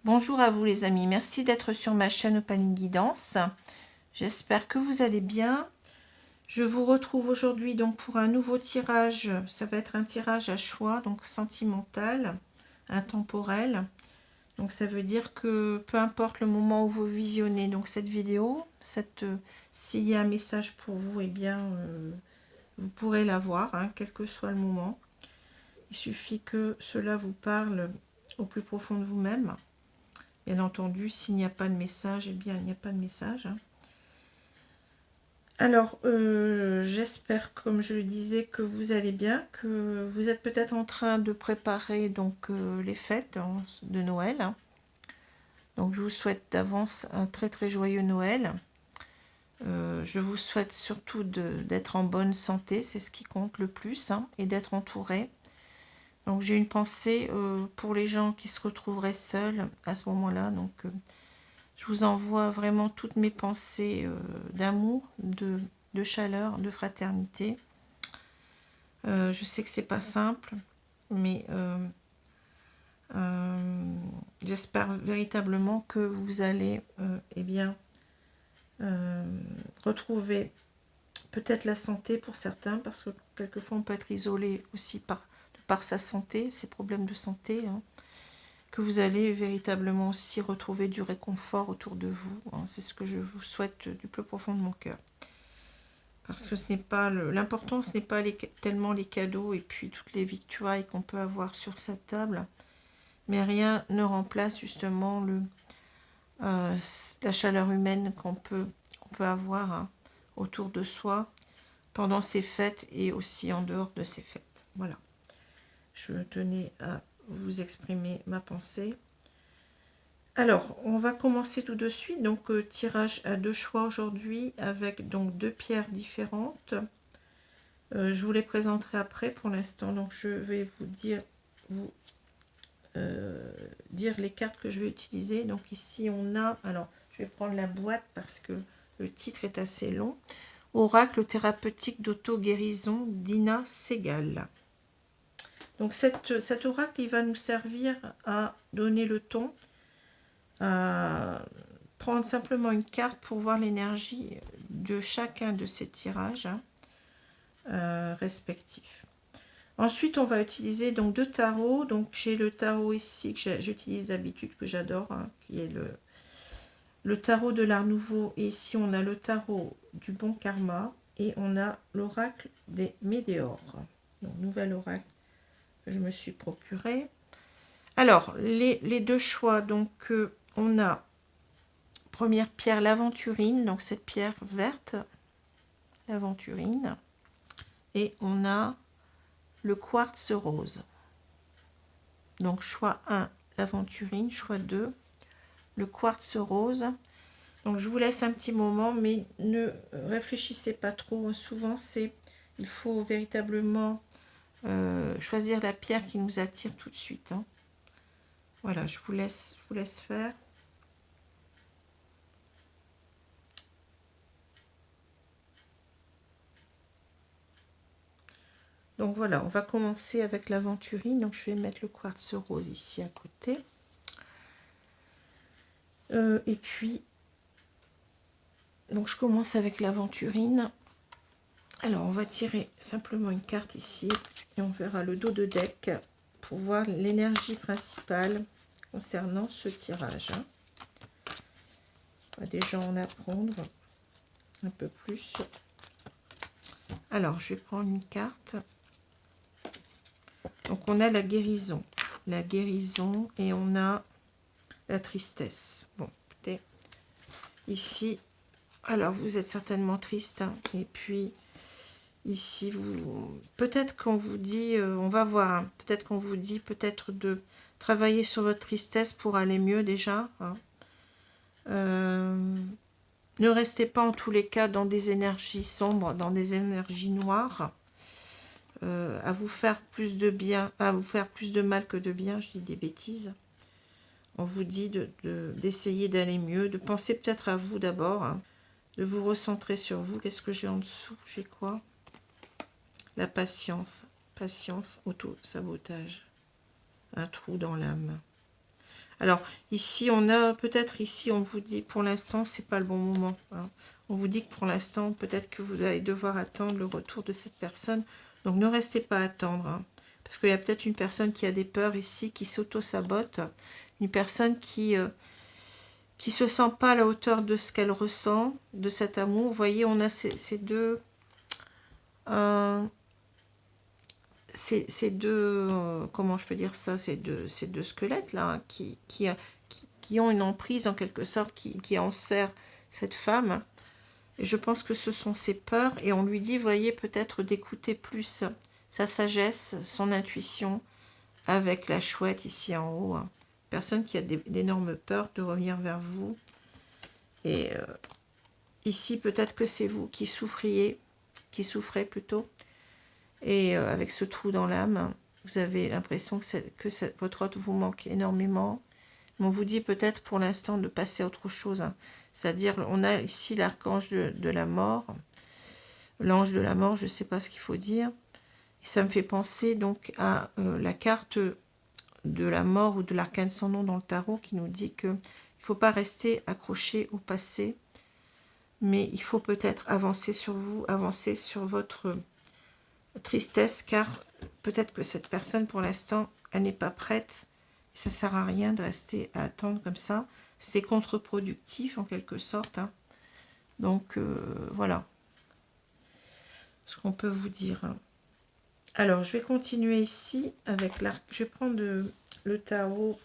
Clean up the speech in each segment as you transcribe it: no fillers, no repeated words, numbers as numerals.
Bonjour à vous les amis, merci d'être sur ma chaîne Opaline Guidance. J'espère que vous allez bien. Je vous retrouve aujourd'hui donc pour un nouveau tirage. Ça va être un tirage à choix, donc sentimental, intemporel. Donc ça veut dire que peu importe le moment où vous visionnez donc cette vidéo, s'il y a un message pour vous, eh bien vous pourrez l'avoir, hein, quel que soit le moment. Il suffit que cela vous parle au plus profond de vous-même. Bien entendu, s'il n'y a pas de message, eh bien, il n'y a pas de message. Alors, j'espère, comme je le disais, que vous allez bien, que vous êtes peut-être en train de préparer donc les fêtes de Noël. Donc, je vous souhaite d'avance un très très joyeux Noël. Je vous souhaite surtout d'être en bonne santé, c'est ce qui compte le plus, hein, et d'être entouré. Donc, j'ai une pensée pour les gens qui se retrouveraient seuls à ce moment-là. Donc, je vous envoie vraiment toutes mes pensées d'amour, de chaleur, de fraternité. Je sais que c'est pas simple, mais j'espère véritablement que vous allez eh bien, retrouver peut-être la santé pour certains, parce que quelquefois on peut être isolé aussi par sa santé, ses problèmes de santé, hein, que vous allez véritablement aussi retrouver du réconfort autour de vous. Hein, c'est ce que je vous souhaite du plus profond de mon cœur. Parce que ce n'est pas l'important, ce n'est pas tellement les cadeaux et puis toutes les victuailles qu'on peut avoir sur cette table, mais rien ne remplace justement la chaleur humaine qu'on peut avoir, hein, autour de soi pendant ces fêtes et aussi en dehors de ces fêtes. Voilà. Je tenais à vous exprimer ma pensée. Alors, on va commencer tout de suite. Donc, tirage à deux choix aujourd'hui avec donc deux pierres différentes. Je vous les présenterai après. Pour l'instant, donc je vais vous dire les cartes que je vais utiliser. Donc ici, on a... Alors, je vais prendre la boîte parce que le titre est assez long. Oracle thérapeutique d'auto-guérison d'Ina Segal. Donc cet oracle, il va nous servir à donner le ton, à prendre simplement une carte pour voir l'énergie de chacun de ces tirages, hein, respectifs. Ensuite, on va utiliser donc deux tarots. Donc j'ai le tarot ici que j'utilise d'habitude, que j'adore, hein, qui est le tarot de l'Art Nouveau. Et ici, on a le tarot du Bon Karma et on a l'oracle des Météores. Donc, nouvel oracle que je me suis procuré. Alors, les deux choix, donc on a première pierre, l'aventurine, donc cette pierre verte, l'aventurine, et on a le quartz rose. Donc choix 1, l'aventurine, choix 2, le quartz rose. Donc je vous laisse un petit moment, mais ne réfléchissez pas trop. Souvent, il faut véritablement choisir la pierre qui nous attire tout de suite, hein. Voilà, je vous laisse faire. Donc voilà, on va commencer avec l'aventurine. Donc je vais mettre le quartz rose ici à côté. Et puis, donc je commence avec l'aventurine. Alors on va tirer simplement une carte ici et on verra le dos de deck pour voir l'énergie principale concernant ce tirage, hein. On va déjà en apprendre un peu plus. Alors je vais prendre une carte. Donc on a la guérison et on a la tristesse. Bon, écoutez, ici, alors vous êtes certainement triste, hein, et puis ici, peut-être qu'on vous dit, on va voir, hein, peut-être qu'on vous dit peut-être de travailler sur votre tristesse pour aller mieux déjà, hein. Ne restez pas en tous les cas dans des énergies sombres, dans des énergies noires, à vous faire plus de bien, à vous faire plus de mal que de bien, je dis des bêtises. On vous dit d'essayer d'aller mieux, de penser peut-être à vous d'abord, hein, de vous recentrer sur vous. Qu'est-ce que j'ai en dessous? J'ai quoi? La patience. Patience, auto-sabotage. Un trou dans l'âme. Alors, ici, on a, peut-être ici, on vous dit, pour l'instant, c'est pas le bon moment. Hein. On vous dit que pour l'instant, peut-être que vous allez devoir attendre le retour de cette personne. Donc, ne restez pas à attendre. Hein. Parce qu'il y a peut-être une personne qui a des peurs ici, qui s'auto-sabote. Une personne qui se sent pas à la hauteur de ce qu'elle ressent, de cet amour. Vous voyez, on a ces deux... ces deux, comment je peux dire ça, ces deux squelettes là, qui ont une emprise en quelque sorte, qui enserrent cette femme. Et je pense que ce sont ses peurs, et on lui dit, voyez, peut-être d'écouter plus sa sagesse, son intuition, avec la chouette ici en haut. Hein. Personne qui a d'énormes peurs de revenir vers vous. Et ici, peut-être que c'est vous qui souffrez plutôt. Et avec ce trou dans l'âme, vous avez l'impression que votre hôte vous manque énormément. Mais on vous dit peut-être pour l'instant de passer à autre chose. Hein. C'est-à-dire, on a ici l'archange de la mort. L'ange de la mort, je ne sais pas ce qu'il faut dire. Et ça me fait penser donc à la carte de la mort ou de l'arcane sans nom dans le tarot qui nous dit qu'il ne faut pas rester accroché au passé. Mais il faut peut-être avancer sur vous, avancer sur votre tristesse, car peut-être que cette personne pour l'instant elle n'est pas prête, et ça sert à rien de rester à attendre comme ça, c'est contre-productif en quelque sorte. Hein. Donc voilà ce qu'on peut vous dire. Alors je vais continuer ici avec l'arc, je vais prendre le tarot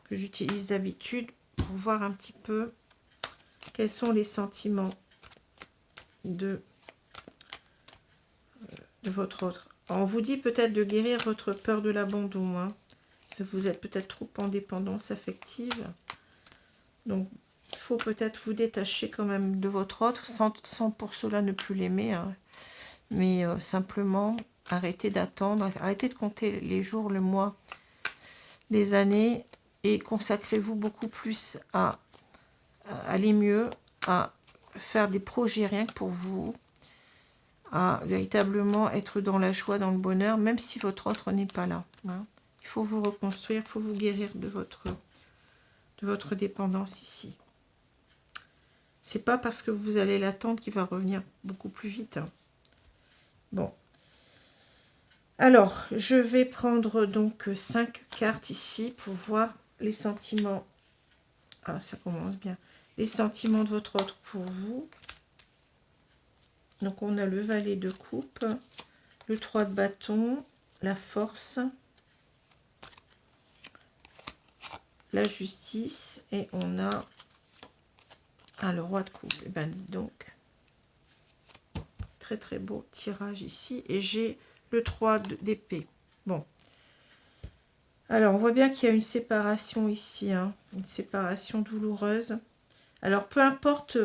que j'utilise d'habitude pour voir un petit peu quels sont les sentiments de votre autre. On vous dit peut-être de guérir votre peur de l'abandon. Hein. Vous êtes peut-être trop en dépendance affective. Donc, il faut peut-être vous détacher quand même de votre autre, sans pour cela ne plus l'aimer. Hein. Mais simplement, arrêtez d'attendre, arrêtez de compter les jours, le mois, les années, et consacrez-vous beaucoup plus à aller mieux, à faire des projets rien que pour vous, à véritablement être dans la joie, dans le bonheur, même si votre autre n'est pas là. Hein. Il faut vous reconstruire, il faut vous guérir de votre dépendance ici. C'est pas parce que vous allez l'attendre qu'il va revenir beaucoup plus vite. Hein. Bon. Alors, je vais prendre donc 5 cartes ici pour voir les sentiments. Ah, ça commence bien. Les sentiments de votre autre pour vous. Donc, on a le valet de coupe, le 3 de bâton, la force, la justice, et on a le roi de coupe. Et ben, dis donc, très très beau tirage ici. Et j'ai le 3 d'épée. Bon. Alors, on voit bien qu'il y a une séparation ici, hein, une séparation douloureuse. Alors, peu importe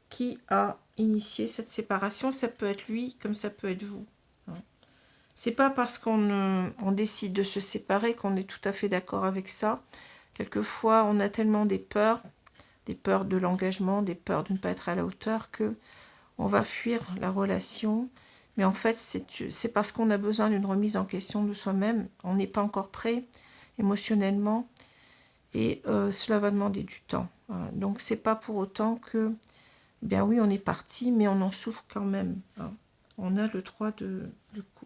qui a initié cette séparation, ça peut être lui comme ça peut être vous. C'est pas parce qu'on décide de se séparer qu'on est tout à fait d'accord avec ça. Quelquefois, on a tellement des peurs de l'engagement, des peurs de ne pas être à la hauteur, que on va fuir la relation. Mais en fait, c'est parce qu'on a besoin d'une remise en question de soi-même. On n'est pas encore prêt émotionnellement, et cela va demander du temps. Donc, c'est pas pour autant que, bien oui, on est parti, mais on en souffre quand même. Hein. On a le 3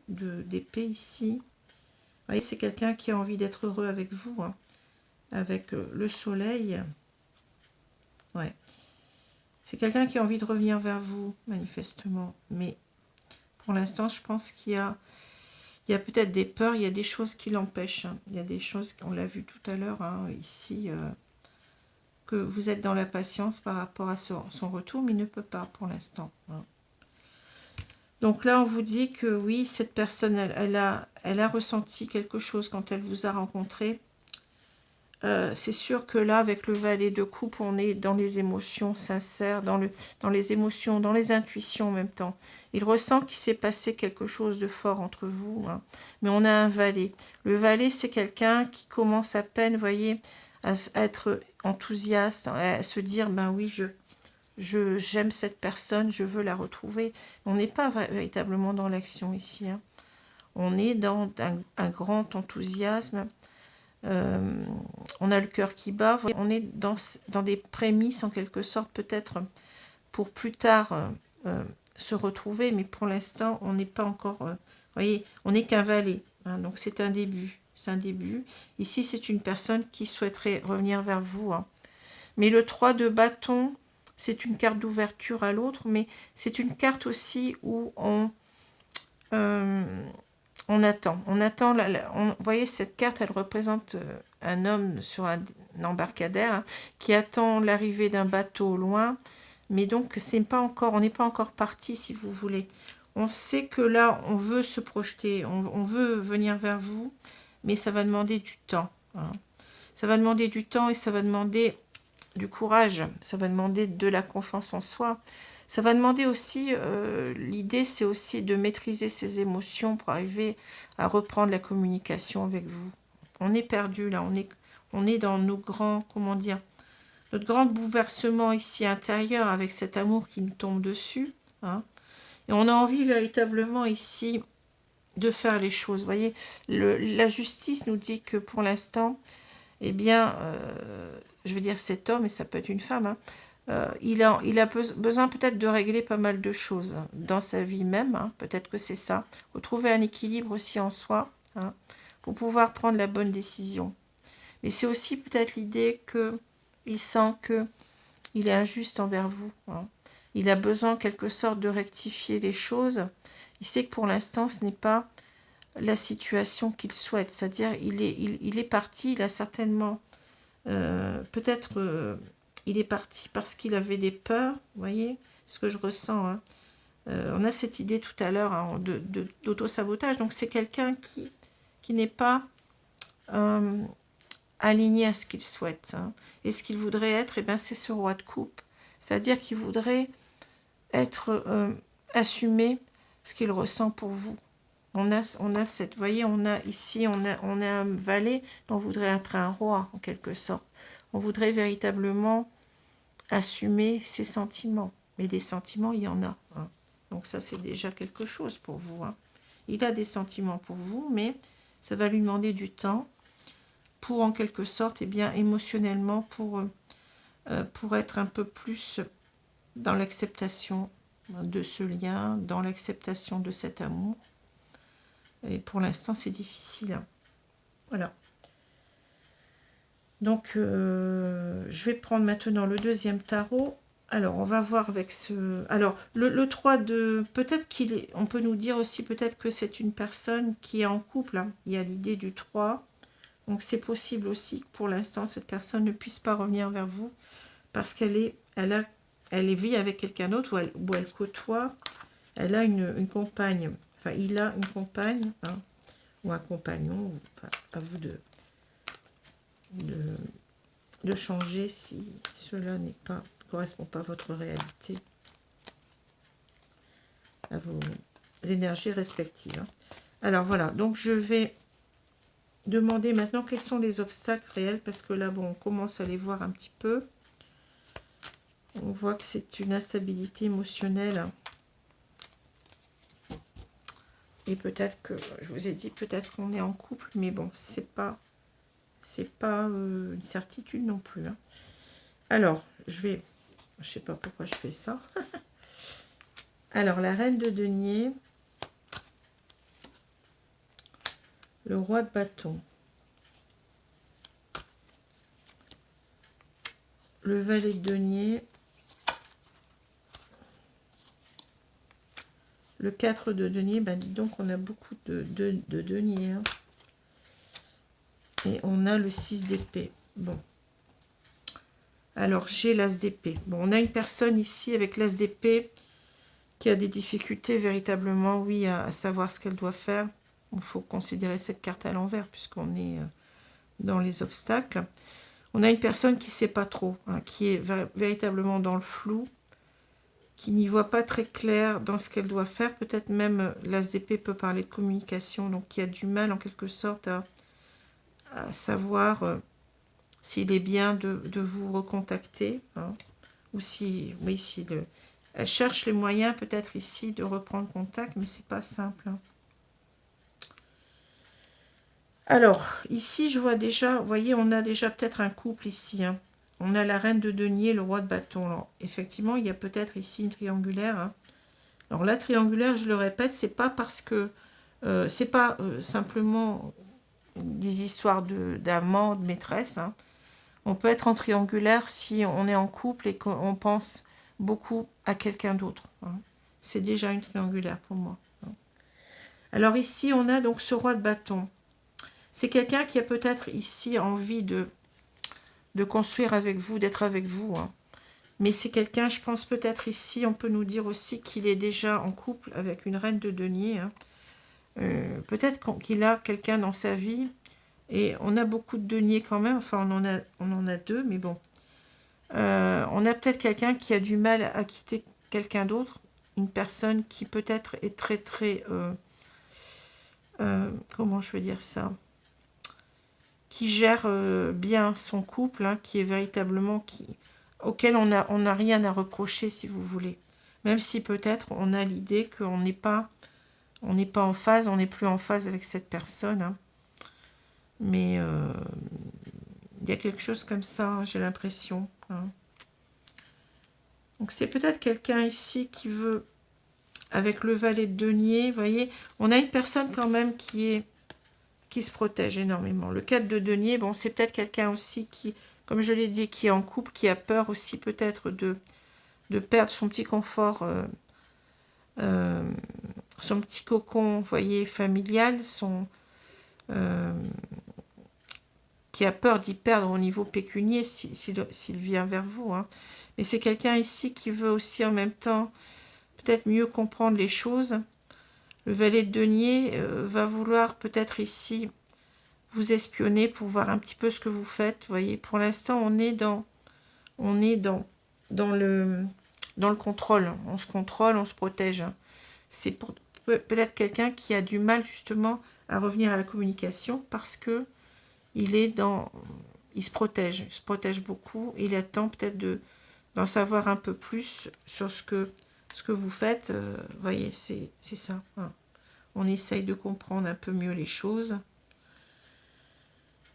d'épée ici. Vous voyez, c'est quelqu'un qui a envie d'être heureux avec vous, hein, avec le soleil. Ouais. C'est quelqu'un qui a envie de revenir vers vous, manifestement. Mais pour l'instant, je pense qu'il y a peut-être des peurs, il y a des choses qui l'empêchent. Hein. Il y a des choses, on l'a vu tout à l'heure, hein, ici, que vous êtes dans la patience par rapport à son retour, mais il ne peut pas pour l'instant. Hein. Donc là, on vous dit que oui, cette personne, elle a ressenti quelque chose quand elle vous a rencontré. C'est sûr que là, avec le valet de coupe, on est dans les émotions sincères, dans les émotions, dans les intuitions en même temps. Il ressent qu'il s'est passé quelque chose de fort entre vous, hein. Mais on a un valet. Le valet, c'est quelqu'un qui commence à peine, vous voyez, à être enthousiaste, à se dire, ben oui, j'aime cette personne, je veux la retrouver. On n'est pas véritablement dans l'action ici. Hein. On est dans un grand enthousiasme. On a le cœur qui bat. On est dans des prémices en quelque sorte, peut-être pour plus tard se retrouver, mais pour l'instant, on n'est pas encore... vous voyez, on n'est qu'un valet, hein, donc c'est un début. C'est un début. Ici, c'est une personne qui souhaiterait revenir vers vous. Hein. Mais le 3 de bâton, c'est une carte d'ouverture à l'autre, mais c'est une carte aussi où on attend. Vous voyez, cette carte, elle représente un homme sur un embarcadère hein, qui attend l'arrivée d'un bateau au loin. Mais donc, c'est pas encore, on n'est pas encore parti, si vous voulez. On sait que là, on veut se projeter, on veut venir vers vous, mais ça va demander du temps. Hein. Ça va demander du temps et ça va demander du courage. Ça va demander de la confiance en soi. Ça va demander aussi, l'idée c'est aussi de maîtriser ses émotions pour arriver à reprendre la communication avec vous. On est perdu là, on est dans nos grands, comment dire, notre grand bouleversement ici intérieur avec cet amour qui nous tombe dessus. Hein. Et on a envie véritablement ici de faire les choses. Vous voyez, la justice nous dit que pour l'instant, eh bien, je veux dire cet homme, et ça peut être une femme, hein, il a besoin peut-être de régler pas mal de choses hein, dans sa vie même, hein, peut-être que c'est ça. Retrouver un équilibre aussi en soi, hein, pour pouvoir prendre la bonne décision. Mais c'est aussi peut-être l'idée qu'il sent qu'il est injuste envers vous. Hein. Il a besoin en quelque sorte de rectifier les choses. Il sait que pour l'instant, ce n'est pas la situation qu'il souhaite. C'est-à-dire, il est parti, il a certainement, peut-être, il est parti parce qu'il avait des peurs, vous voyez, ce que je ressens. Hein. On a cette idée tout à l'heure hein, d'auto-sabotage. Donc, c'est quelqu'un qui n'est pas aligné à ce qu'il souhaite. Hein. Et ce qu'il voudrait être, eh bien, c'est ce roi de coupe. C'est-à-dire qu'il voudrait être assumé ce qu'il ressent pour vous. On a cette, vous voyez, on a ici, on a un valet, on voudrait être un roi, en quelque sorte. On voudrait véritablement assumer ses sentiments. Mais des sentiments, il y en a. Hein. Donc ça, c'est déjà quelque chose pour vous. Hein. Il a des sentiments pour vous, mais ça va lui demander du temps pour, en quelque sorte, eh bien, émotionnellement, pour être un peu plus dans l'acceptation de ce lien, dans l'acceptation de cet amour. Et pour l'instant, c'est difficile. Hein. Voilà. Donc, je vais prendre maintenant le deuxième tarot. Alors, on va voir avec ce... Alors, le 3 de... Peut-être qu'il est... On peut nous dire aussi peut-être que c'est une personne qui est en couple. Hein. Il y a l'idée du 3. Donc, c'est possible aussi que pour l'instant, cette personne ne puisse pas revenir vers vous parce qu'elle vit avec quelqu'un d'autre ou elle côtoie. Elle a une compagne. Enfin, il a une compagne hein, ou un compagnon. Enfin, à vous de changer si cela ne correspond pas à votre réalité, à vos énergies respectives. Hein. Alors voilà, donc je vais demander maintenant quels sont les obstacles réels, parce que là, bon, on commence à les voir un petit peu. On voit que c'est une instabilité émotionnelle. Et peut-être que, je vous ai dit, peut-être qu'on est en couple, mais bon, c'est pas une certitude non plus. Hein. Alors, je sais pas pourquoi je fais ça. Alors, la reine de denier, le roi de bâton, le valet de denier, le 4 de denier, ben dis donc, on a beaucoup de deniers. Hein. Et on a le 6 d'épée. Bon. Alors, j'ai l'as d'épée. Bon, on a une personne ici avec l'as d'épée qui a des difficultés véritablement, oui, à savoir ce qu'elle doit faire. Il faut considérer cette carte à l'envers puisqu'on est dans les obstacles. On a une personne qui ne sait pas trop, hein, qui est véritablement dans le flou, qui n'y voit pas très clair dans ce qu'elle doit faire. Peut-être même l'as d'épée peut parler de communication, donc qui a du mal en quelque sorte à savoir s'il est bien de vous recontacter, hein, ou si, oui, elle cherche les moyens peut-être ici de reprendre contact, mais c'est pas simple. Hein. Alors, ici, je vois déjà, vous voyez, on a déjà peut-être un couple ici. Hein. On a la reine de denier, le roi de bâton. Alors, effectivement, il y a peut-être ici une triangulaire. Hein. Alors, la triangulaire, je le répète, c'est pas parce que... c'est pas simplement des histoires d'amants, de maîtresse. Hein. On peut être en triangulaire si on est en couple et qu'on pense beaucoup à quelqu'un d'autre. Hein. C'est déjà une triangulaire pour moi. Hein. Alors ici, on a donc ce roi de bâton. C'est quelqu'un qui a peut-être ici envie de construire avec vous, d'être avec vous. Hein. Mais c'est quelqu'un, je pense peut-être ici, on peut nous dire aussi qu'il est déjà en couple avec une reine de denier. Hein. Peut-être qu'il a quelqu'un dans sa vie. Et on a beaucoup de deniers quand même. Enfin, on en a deux, mais bon. On a peut-être quelqu'un qui a du mal à quitter quelqu'un d'autre. Une personne qui peut-être est très, très... comment je veux dire ça, qui gère bien son couple, hein, qui est véritablement... auquel on n'a rien à reprocher, si vous voulez. Même si peut-être on a l'idée qu'on n'est pas en phase, on n'est plus en phase avec cette personne. Hein. Mais il y a quelque chose comme ça, hein, j'ai l'impression. Hein. Donc c'est peut-être quelqu'un ici qui veut, avec le valet de denier, vous voyez, on a une personne quand même qui se protège énormément. Le 4 de denier, bon, c'est peut-être quelqu'un aussi qui, comme je l'ai dit, qui est en couple, qui a peur aussi peut-être de perdre son petit confort, son petit cocon, vous voyez, familial, qui a peur d'y perdre au niveau pécunier s'il vient vers vous. Hein. Mais c'est quelqu'un ici qui veut aussi en même temps peut-être mieux comprendre les choses. Le valet de denier va vouloir peut-être ici vous espionner pour voir un petit peu ce que vous faites. Vous voyez, pour l'instant, on est dans le contrôle. On se contrôle, on se protège. C'est peut-être quelqu'un qui a du mal justement à revenir à la communication parce que il se protège beaucoup. Il attend peut-être d'en savoir un peu plus sur ce que vous faites. Vous voyez, c'est ça. Hein. On essaye de comprendre un peu mieux les choses.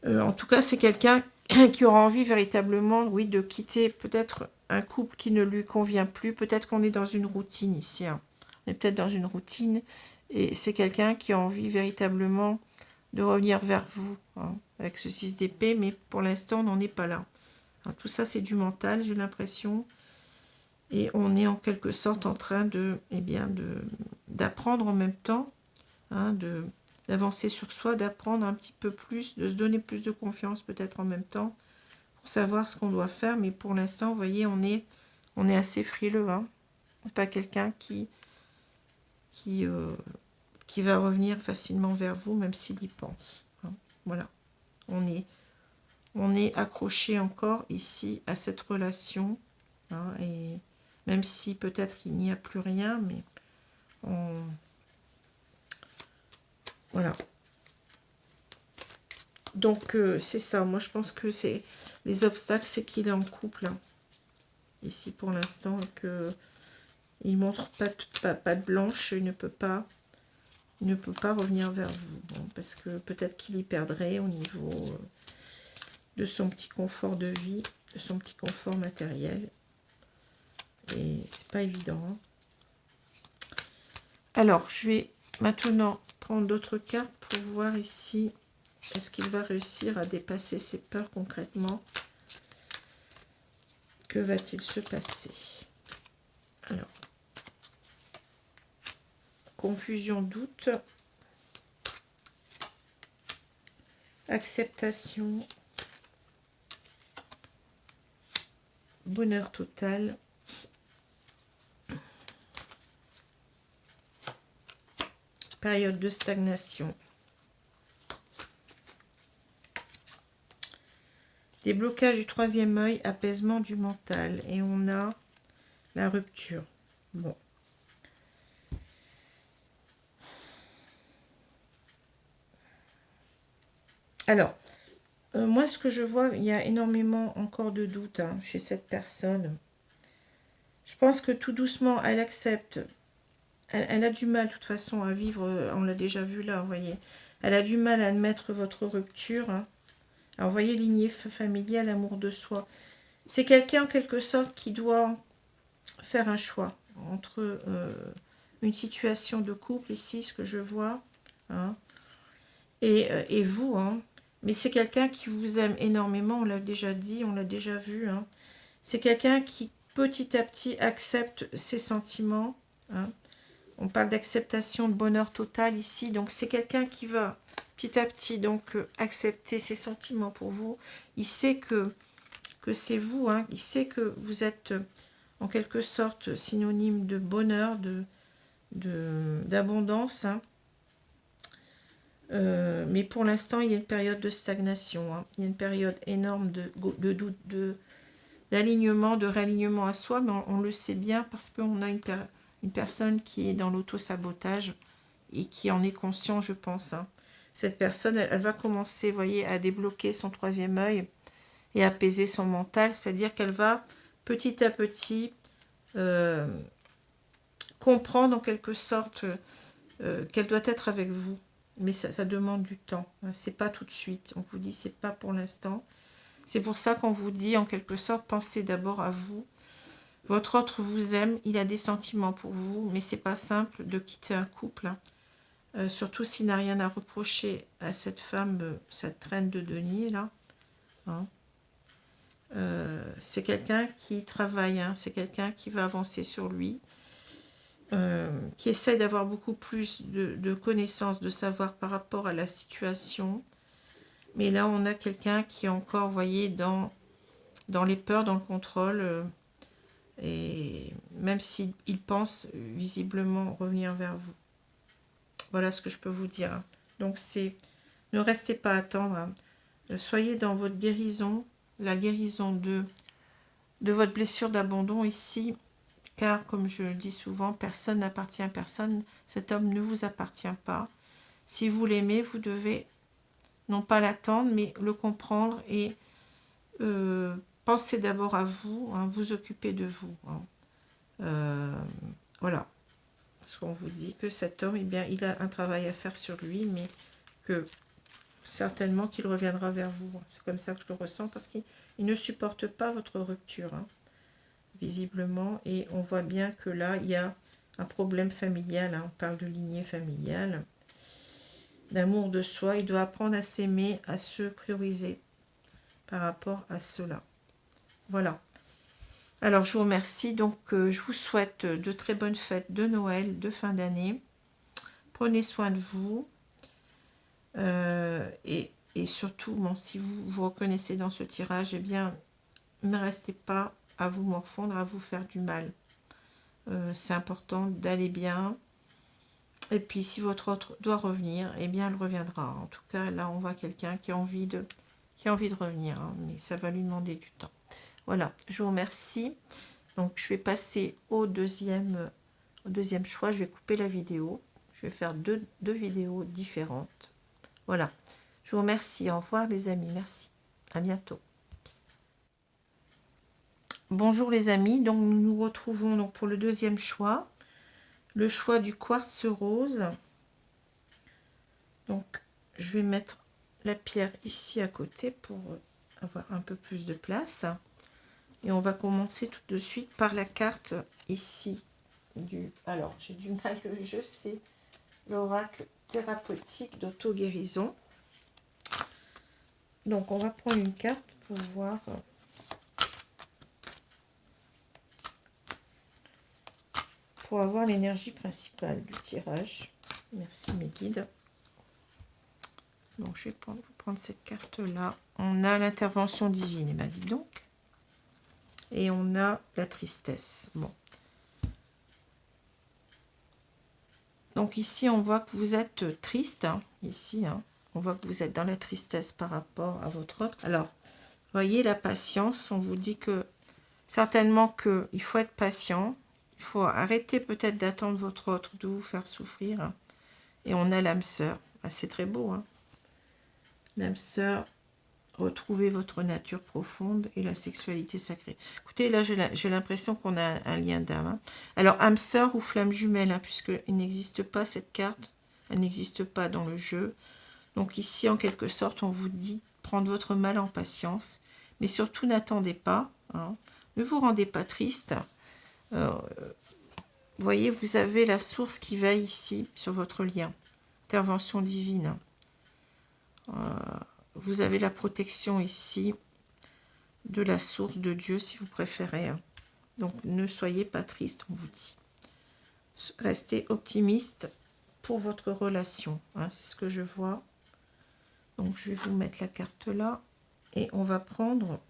En tout cas, c'est quelqu'un qui aura envie véritablement, oui, de quitter peut-être un couple qui ne lui convient plus. Peut-être qu'on est dans une routine ici. Hein. On est peut-être dans une routine. Et c'est quelqu'un qui a envie véritablement de revenir vers vous. Hein, avec ce 6 d'épée. Mais pour l'instant, on n'en est pas là. Hein, tout ça, c'est du mental, j'ai l'impression. Et on est en quelque sorte en train d'apprendre en même temps. Hein, d'avancer sur soi, d'apprendre un petit peu plus, de se donner plus de confiance peut-être en même temps, pour savoir ce qu'on doit faire. Mais pour l'instant, vous voyez, on est assez frileux. Hein. C'est pas quelqu'un qui va revenir facilement vers vous, même s'il y pense. Hein. Voilà. On est accroché encore ici à cette relation. Hein, et même si peut-être qu'il n'y a plus rien, mais voilà. Donc, c'est ça. Moi, je pense que c'est les obstacles, c'est qu'il est en couple. Hein, ici, pour l'instant, que il montre pas de blanche. Il ne peut pas revenir vers vous. Bon, parce que peut-être qu'il y perdrait au niveau de son petit confort de vie, de son petit confort matériel. Et c'est pas évident. Hein. Alors, je vais maintenant prendre d'autres cartes pour voir ici. Est-ce qu'il va réussir à dépasser ses peurs concrètement? Que va-t-il se passer? Alors, confusion, doute, acceptation, bonheur total, période de stagnation. Déblocage du troisième œil, apaisement du mental. Et on a la rupture. Bon. Alors, moi, ce que je vois, il y a énormément encore de doutes hein, chez cette personne. Je pense que tout doucement, elle accepte. Elle a du mal, de toute façon, à vivre. On l'a déjà vu là, vous voyez. Elle a du mal à admettre votre rupture. Hein. Alors, vous voyez, lignée familiale, amour de soi. C'est quelqu'un, en quelque sorte, qui doit faire un choix entre une situation de couple, ici, ce que je vois, hein, et vous. Hein. Mais c'est quelqu'un qui vous aime énormément, on l'a déjà dit, on l'a déjà vu. Hein. C'est quelqu'un qui, petit à petit, accepte ses sentiments. Hein. On parle d'acceptation, de bonheur total ici. Donc, c'est quelqu'un qui va petit à petit donc accepter ses sentiments pour vous. Il sait que c'est vous. Hein. Il sait que vous êtes en quelque sorte synonyme de bonheur, d'abondance. Hein. Mais pour l'instant, il y a une période de stagnation. Hein. Il y a une période énorme de doute, d'alignement, de réalignement à soi. Mais on le sait bien parce qu'on a une personne qui est dans l'auto-sabotage et qui en est conscient, je pense. Hein. Cette personne, elle va commencer, vous voyez, à débloquer son troisième œil et apaiser son mental. C'est-à-dire qu'elle va petit à petit comprendre en quelque sorte qu'elle doit être avec vous. Mais ça demande du temps. Hein. C'est pas tout de suite. On vous dit, c'est pas pour l'instant. C'est pour ça qu'on vous dit, en quelque sorte, pensez d'abord à vous. Votre autre vous aime, il a des sentiments pour vous, mais c'est pas simple de quitter un couple. Hein. Surtout s'il n'a rien à reprocher à cette femme, cette reine de denier, là. Hein. C'est quelqu'un qui travaille, hein. C'est quelqu'un qui va avancer sur lui, qui essaie d'avoir beaucoup plus de connaissances, de savoir par rapport à la situation. Mais là, on a quelqu'un qui est encore, vous voyez, dans les peurs, dans le contrôle, et même s'il pense visiblement revenir vers vous. Voilà ce que je peux vous dire. Hein. Donc, ne restez pas à attendre. Hein. Soyez dans votre guérison, la guérison de votre blessure d'abandon ici, car, comme je le dis souvent, personne n'appartient à personne. Cet homme ne vous appartient pas. Si vous l'aimez, vous devez non pas l'attendre, mais le comprendre et pensez d'abord à vous, hein, vous occuper de vous. Hein. Voilà. Parce qu'on vous dit que cet homme, eh bien, il a un travail à faire sur lui, mais que certainement qu'il reviendra vers vous. C'est comme ça que je le ressens, parce qu'il ne supporte pas votre rupture, hein, visiblement. Et on voit bien que là, il y a un problème familial. Hein, on parle de lignée familiale, d'amour de soi. Il doit apprendre à s'aimer, à se prioriser par rapport à cela. Voilà. Alors, je vous remercie. Donc, je vous souhaite de très bonnes fêtes de Noël, de fin d'année. Prenez soin de vous. Et surtout, bon, si vous vous reconnaissez dans ce tirage, eh bien, ne restez pas à vous morfondre, à vous faire du mal. C'est important d'aller bien. Et puis, si votre autre doit revenir, eh bien, elle reviendra. En tout cas, là, on voit quelqu'un qui a envie de revenir. Hein, mais ça va lui demander du temps. Voilà, je vous remercie. Donc, je vais passer au deuxième choix. Je vais couper la vidéo. Je vais faire deux vidéos différentes. Voilà. Je vous remercie. Au revoir, les amis. Merci. À bientôt. Bonjour, les amis. Donc, nous nous retrouvons donc pour le deuxième choix. Le choix du quartz rose. Donc, je vais mettre la pierre ici à côté pour avoir un peu plus de place. Et on va commencer tout de suite par la carte ici. Alors, j'ai du mal, je sais. L'oracle thérapeutique d'auto-guérison. Donc, on va prendre une carte pour voir pour avoir l'énergie principale du tirage. Merci mes guides. Donc, je vais prendre cette carte-là. On a l'intervention divine, et bien dis donc. Et on a la tristesse. Bon. Donc ici, on voit que vous êtes triste. Hein, ici, hein, on voit que vous êtes dans la tristesse par rapport à votre autre. Alors, voyez la patience. On vous dit que certainement qu'il faut être patient. Il faut arrêter peut-être d'attendre votre autre de vous faire souffrir. Hein. Et on a l'âme sœur. Ah, c'est très beau. Hein. L'âme sœur. Retrouvez votre nature profonde et la sexualité sacrée. Écoutez, là, j'ai l'impression qu'on a un lien d'âme. Hein. Alors, âme sœur ou flamme jumelle, hein, puisqu'il n'existe pas cette carte, elle n'existe pas dans le jeu. Donc ici, en quelque sorte, on vous dit prendre votre mal en patience. Mais surtout, n'attendez pas. Hein. Ne vous rendez pas triste. Vous voyez, vous avez la source qui veille ici sur votre lien. Intervention divine. Vous avez la protection ici de la source de Dieu, si vous préférez. Hein. Donc, ne soyez pas triste, on vous dit. Restez optimiste pour votre relation. Hein, c'est ce que je vois. Donc, je vais vous mettre la carte là. Et on va prendre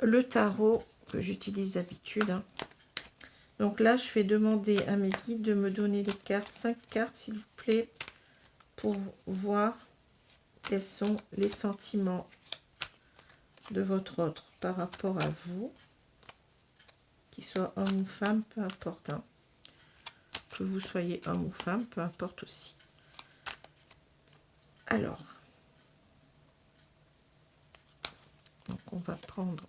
le tarot que j'utilise d'habitude. Hein. Donc là, je vais demander à mes guides de me donner les cartes, 5 cartes, s'il vous plaît, pour voir quels sont les sentiments de votre autre par rapport à vous, qu'il soit homme ou femme, peu importe. Hein. Que vous soyez homme ou femme, peu importe aussi. Alors, donc on va prendre,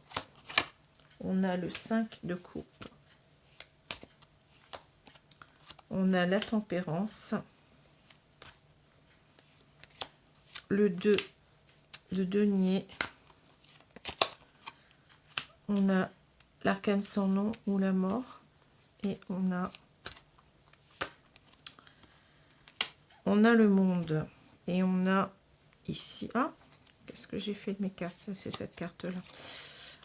on a le 5 de coupe, on a la tempérance, le 2 de denier, on a l'arcane sans nom ou la mort, et on a le monde, et on a ici, ah, qu'est-ce que j'ai fait de mes cartes? C'est cette carte-là.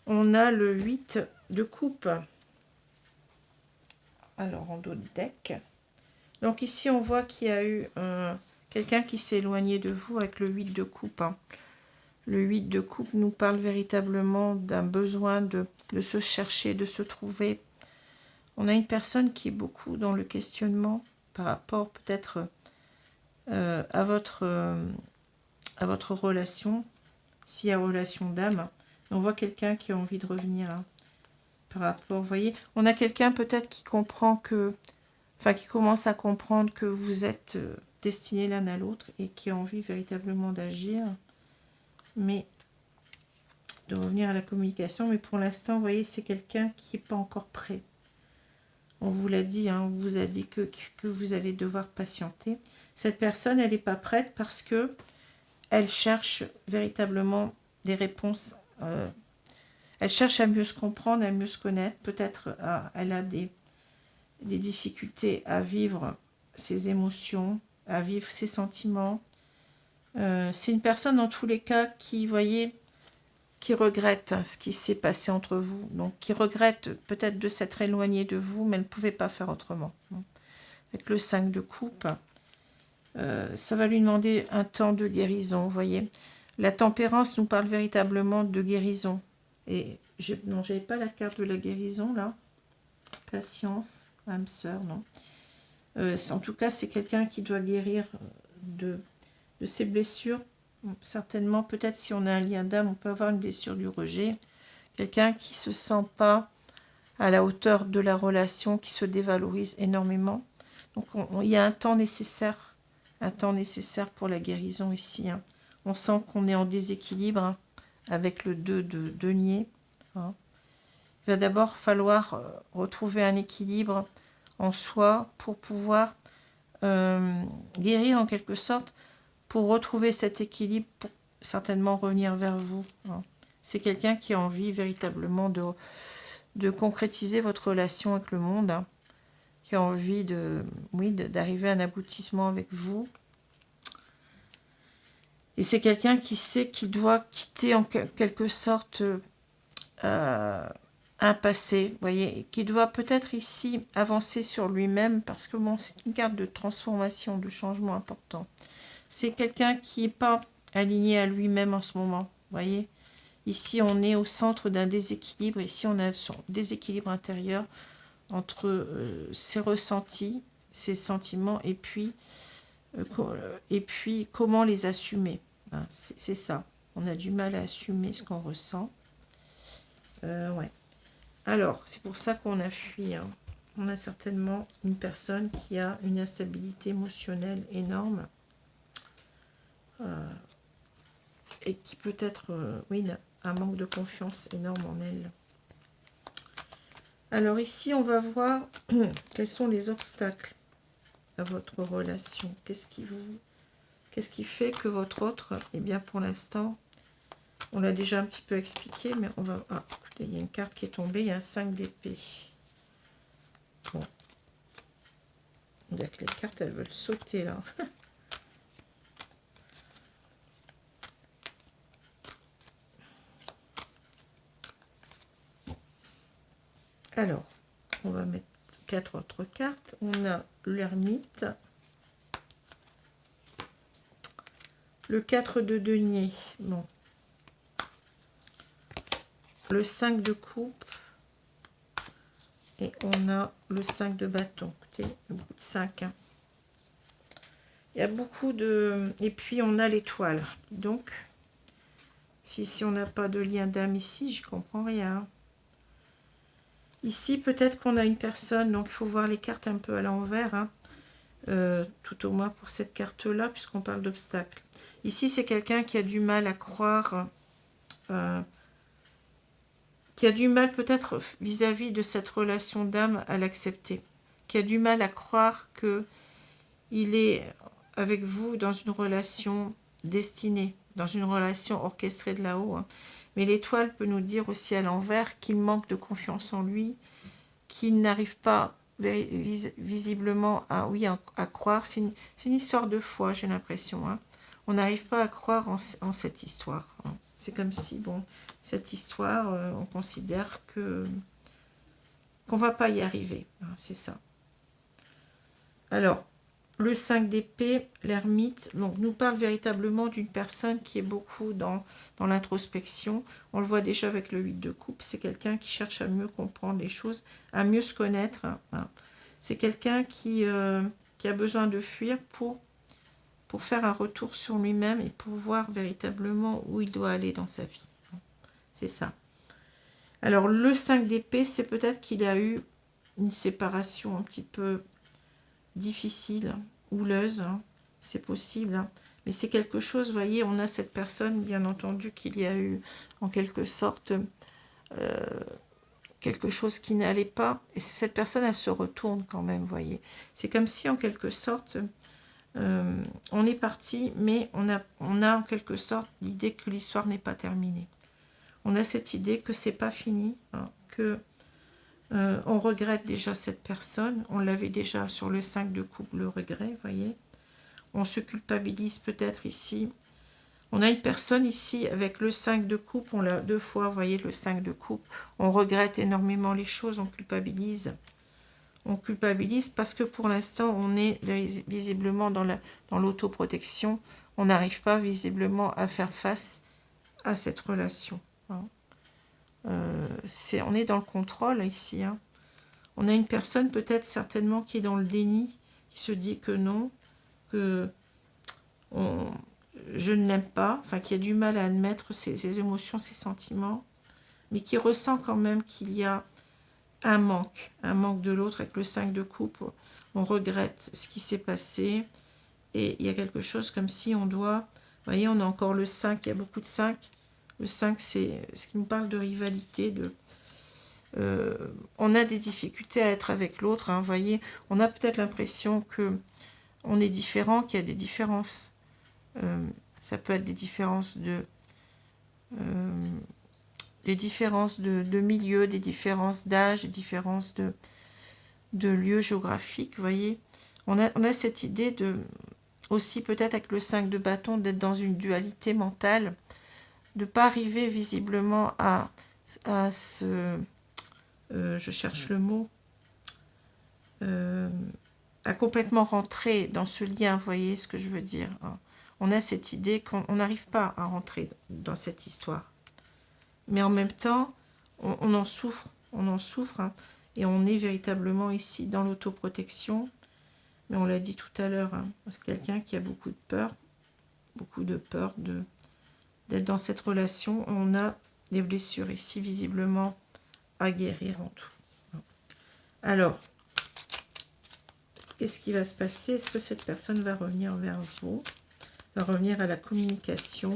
On a le 8 de coupe. Alors, en dos de deck. Donc ici, on voit qu'il y a eu quelqu'un qui s'est éloigné de vous avec le 8 de coupe. Hein. Le 8 de coupe nous parle véritablement d'un besoin de se chercher, de se trouver. On a une personne qui est beaucoup dans le questionnement par rapport peut-être à votre relation, s'il y a relation d'âme. On voit quelqu'un qui a envie de revenir hein, par rapport, vous voyez, on a quelqu'un peut-être qui comprend que, enfin qui commence à comprendre que vous êtes destinés l'un à l'autre et qui a envie véritablement d'agir, mais de revenir à la communication. Mais pour l'instant, vous voyez, c'est quelqu'un qui n'est pas encore prêt. On vous l'a dit, hein, on vous a dit que vous allez devoir patienter. Cette personne, elle n'est pas prête parce que elle cherche véritablement des réponses. Elle cherche à mieux se comprendre, à mieux se connaître. Peut-être elle a des difficultés à vivre ses émotions, à vivre ses sentiments. C'est une personne dans tous les cas qui, voyez, qui regrette ce qui s'est passé entre vous. Donc, qui regrette peut-être de s'être éloignée de vous, mais elle ne pouvait pas faire autrement. Avec le 5 de coupe, ça va lui demander un temps de guérison, vous voyez. La tempérance nous parle véritablement de guérison. Et non, j'avais pas la carte de la guérison, là. Patience, âme sœur, non. En tout cas, c'est quelqu'un qui doit guérir de ses blessures. Certainement, peut-être si on a un lien d'âme, on peut avoir une blessure du rejet. Quelqu'un qui se sent pas à la hauteur de la relation, qui se dévalorise énormément. Donc, il y a un temps nécessaire pour la guérison ici. Hein. On sent qu'on est en déséquilibre hein, avec le 2 de denier. Hein. Il va d'abord falloir retrouver un équilibre en soi pour pouvoir guérir en quelque sorte, pour retrouver cet équilibre, pour certainement revenir vers vous. Hein. C'est quelqu'un qui a envie véritablement de concrétiser votre relation avec le monde, hein, qui a envie d'arriver à un aboutissement avec vous. Et c'est quelqu'un qui sait qu'il doit quitter en quelque sorte un passé, vous voyez, qui doit peut-être ici avancer sur lui-même, parce que bon, c'est une carte de transformation, de changement important. C'est quelqu'un qui n'est pas aligné à lui-même en ce moment, vous voyez. Ici, on est au centre d'un déséquilibre. Ici, on a son déséquilibre intérieur entre ses ressentis, ses sentiments, et puis comment les assumer. Hein, c'est ça. On a du mal à assumer ce qu'on ressent. Ouais. Alors, c'est pour ça qu'on a fui. Hein. On a certainement une personne qui a une instabilité émotionnelle énorme. Et qui peut être, un manque de confiance énorme en elle. Alors ici, on va voir quels sont les obstacles à votre relation. Qu'est-ce qui vous Qu'est-ce qui fait que votre autre, eh bien pour l'instant, on l'a déjà un petit peu expliqué, mais on va... Ah, écoutez, il y a une carte qui est tombée, il y a un 5 d'épée. Bon. Il y a que les cartes, elles veulent sauter là. Alors, on va mettre 4 autres cartes. On a l'ermite, le 4 de denier, bon. Le 5 de coupe, et on a le 5 de bâton. Écoutez, il y a beaucoup de 5. Hein. Il y a beaucoup de... Et puis, on a l'étoile. Donc, si on n'a pas de lien d'âme ici, je comprends rien. Ici, peut-être qu'on a une personne, donc il faut voir les cartes un peu à l'envers, hein, tout au moins pour cette carte-là, puisqu'on parle d'obstacles. Ici, c'est quelqu'un qui a du mal à croire, qui a du mal peut-être vis-à-vis de cette relation d'âme à l'accepter, qui a du mal à croire que il est avec vous dans une relation destinée, dans une relation orchestrée de là-haut. Hein. Mais l'étoile peut nous dire aussi à l'envers qu'il manque de confiance en lui, qu'il n'arrive pas visiblement à, oui, à croire. C'est une histoire de foi, j'ai l'impression. Hein. On n'arrive pas à croire en cette histoire. Hein. C'est comme si, bon, cette histoire, on considère que qu'on ne va pas y arriver. Hein, c'est ça. Alors, le 5 d'épée, l'ermite, donc nous parle véritablement d'une personne qui est beaucoup dans l'introspection. On le voit déjà avec le 8 de coupe. C'est quelqu'un qui cherche à mieux comprendre les choses, à mieux se connaître. Hein. C'est quelqu'un qui a besoin de fuir pour faire un retour sur lui-même et pour voir véritablement où il doit aller dans sa vie. C'est ça. Alors, le 5 d'épée, c'est peut-être qu'il a eu une séparation un petit peu difficile, houleuse, hein, c'est possible, hein. Mais c'est quelque chose, vous voyez, on a cette personne, bien entendu, qu'il y a eu en quelque sorte quelque chose qui n'allait pas, et cette personne, elle se retourne quand même, vous voyez. C'est comme si, en quelque sorte, on est parti, mais on a en quelque sorte l'idée que l'histoire n'est pas terminée. On a cette idée que c'est pas fini, hein, que on regrette déjà cette personne. On l'avait déjà sur le 5 de coupe, le regret, voyez. On se culpabilise peut-être ici. On a une personne ici avec le 5 de coupe, on l'a 2 fois, vous voyez, le 5 de coupe. On regrette énormément les choses, on culpabilise. On culpabilise parce que pour l'instant, on est visiblement dans l'autoprotection. On n'arrive pas visiblement à faire face à cette relation. Hein. On est dans le contrôle ici. Hein. On a une personne peut-être certainement qui est dans le déni, qui se dit que non, que je ne l'aime pas, enfin qui a du mal à admettre ses émotions, ses sentiments, mais qui ressent quand même qu'il y a un manque de l'autre. Avec le 5 de coupe, on regrette ce qui s'est passé, et il y a quelque chose comme si on doit, vous voyez, on a encore le 5, il y a beaucoup de 5. Le 5, c'est ce qui nous parle de rivalité, on a des difficultés à être avec l'autre, hein, vous voyez, on a peut-être l'impression que on est différent, qu'il y a des différences. Ça peut être des différences de milieu, des différences d'âge, des différences de lieux géographiques, vous voyez. On a cette idée de, aussi peut-être avec le 5 de bâton, d'être dans une dualité mentale, de ne pas arriver visiblement à ce... je cherche le mot, à complètement rentrer dans ce lien, vous voyez ce que je veux dire. Hein. On a cette idée qu'on n'arrive pas à rentrer dans cette histoire. Mais en même temps, on en souffre, hein, et on est véritablement ici dans l'autoprotection. Mais on l'a dit tout à l'heure, hein, c'est quelqu'un qui a beaucoup de peur d'être dans cette relation. On a des blessures ici, visiblement, à guérir en tout. Alors, qu'est-ce qui va se passer? Est-ce que cette personne va revenir vers vous? Va revenir à la communication?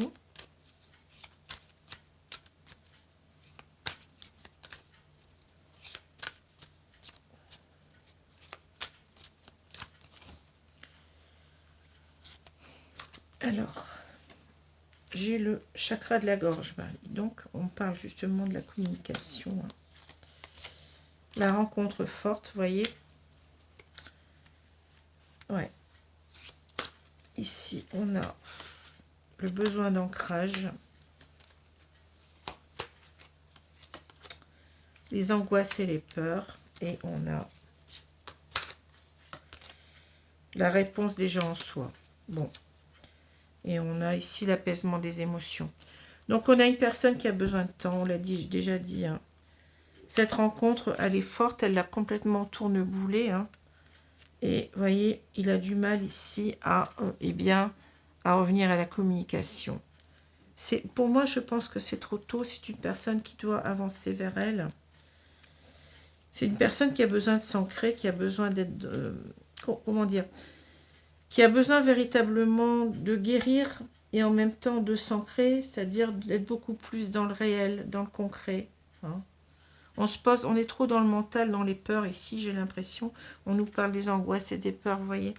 Alors, j'ai le chakra de la gorge. Donc, on parle justement de la communication. La rencontre forte, vous voyez. Ouais. Ici, on a le besoin d'ancrage. Les angoisses et les peurs. Et on a la réponse déjà en soi. Bon. Et on a ici l'apaisement des émotions. Donc, on a une personne qui a besoin de temps. On l'a déjà dit. Hein. Cette rencontre, elle est forte. Elle l'a complètement tourneboulée. Hein. Et vous voyez, il a du mal ici à, à revenir à la communication. Pour moi, je pense que c'est trop tôt. C'est une personne qui doit avancer vers elle. C'est une personne qui a besoin de s'ancrer, qui a besoin d'être... comment dire, qui a besoin véritablement de guérir et en même temps de s'ancrer, c'est-à-dire d'être beaucoup plus dans le réel, dans le concret. Hein. On est trop dans le mental, dans les peurs ici, j'ai l'impression. On nous parle des angoisses et des peurs, vous voyez.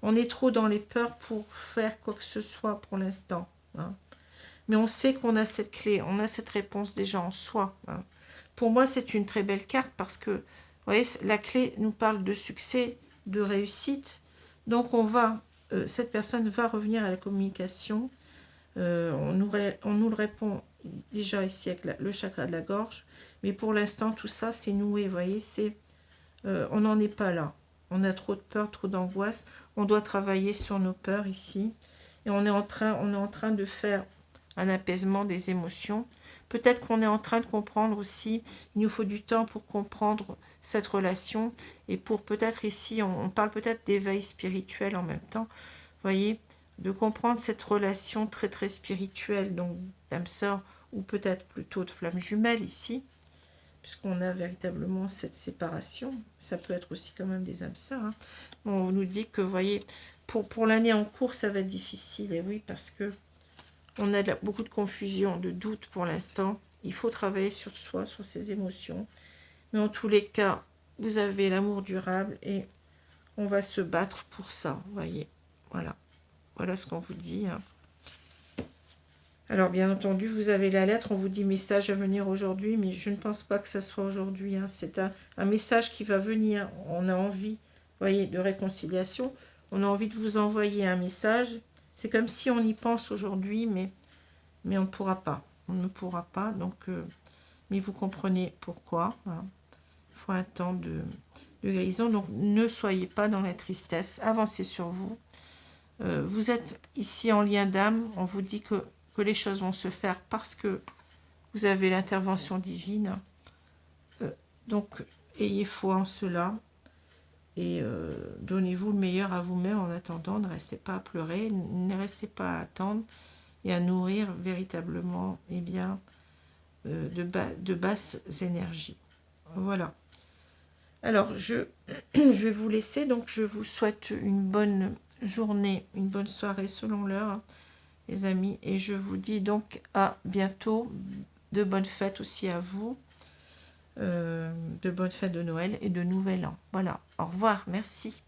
On est trop dans les peurs pour faire quoi que ce soit pour l'instant. Hein. Mais on sait qu'on a cette clé, on a cette réponse déjà en soi. Hein. Pour moi, c'est une très belle carte parce que, vous voyez, la clé nous parle de succès, de réussite. Donc, cette personne va revenir à la communication. On nous le répond déjà ici avec le chakra de la gorge. Mais pour l'instant, tout ça, c'est noué, vous voyez, on n'en est pas là. On a trop de peur, trop d'angoisse. On doit travailler sur nos peurs ici. Et on est en train de faire un apaisement des émotions. Peut-être qu'on est en train de comprendre aussi, il nous faut du temps pour comprendre cette relation. Et pour peut-être ici, on parle peut-être d'éveil spirituel en même temps. Vous voyez, de comprendre cette relation très très spirituelle, donc d'âme sœur, ou peut-être plutôt de flamme jumelle ici. Puisqu'on a véritablement cette séparation. Ça peut être aussi quand même des âmes sœurs. Hein. On nous dit que, vous voyez, pour l'année en cours, ça va être difficile. Et oui, parce que on a beaucoup de confusion, de doute pour l'instant. Il faut travailler sur soi, sur ses émotions. Mais en tous les cas, vous avez l'amour durable et on va se battre pour ça, vous voyez. Voilà. Voilà ce qu'on vous dit. Hein. Alors, bien entendu, vous avez la lettre, on vous dit message à venir aujourd'hui, mais je ne pense pas que ça soit aujourd'hui. Hein. C'est un message qui va venir. On a envie, vous voyez, de réconciliation. On a envie de vous envoyer un message. C'est comme si on y pense aujourd'hui, mais on ne pourra pas. On ne pourra pas, donc... mais vous comprenez pourquoi. Hein. Il faut un temps de guérison, donc ne soyez pas dans la tristesse. Avancez sur vous. Vous êtes ici en lien d'âme. On vous dit que les choses vont se faire parce que vous avez l'intervention divine. Donc, ayez foi en cela et donnez-vous le meilleur à vous-même en attendant. Ne restez pas à pleurer, ne restez pas à attendre et à nourrir véritablement de basses énergies. Voilà. Alors, je vais vous laisser. Donc, je vous souhaite une bonne journée, une bonne soirée selon l'heure. Les amis, et je vous dis donc à bientôt, de bonnes fêtes aussi à vous, de bonnes fêtes de Noël et de Nouvel An. Voilà, au revoir, merci.